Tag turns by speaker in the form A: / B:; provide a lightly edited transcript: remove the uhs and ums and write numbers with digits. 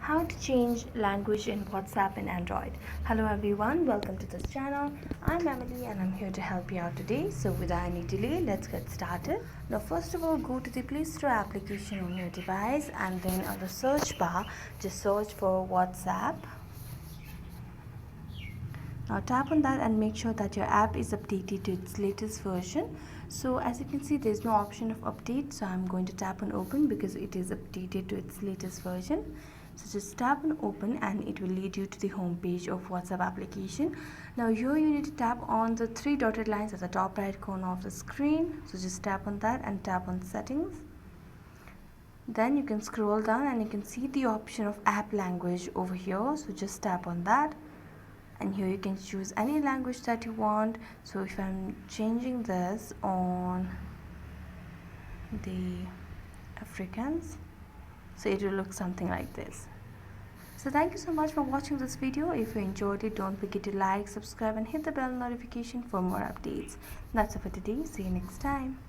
A: How to change language in WhatsApp in Android. Hello everyone, welcome to this channel. I'm Emily and I'm here to help you out today. So without any delay, let's get started. Now first of all, go to the Play Store application on your device and then on the search bar, just search for WhatsApp. Now tap on that and make sure that your app is updated to its latest version. So as you can see, there's no option of update, so I'm going to tap on open because it is updated to its latest version. So just tap on open and it will lead you to the home page of WhatsApp application. Now here you need to tap on the three dotted lines at the top right corner of the screen. So just tap on that and tap on settings. Then you can scroll down and you can see the option of app language over here. So just tap on that. And here you can choose any language that you want. So if I'm changing this on the Africans, so it will look something like this. So thank you so much for watching this video. If you enjoyed it, don't forget to like, subscribe and hit the bell notification for more updates. That's it for today. See you next time.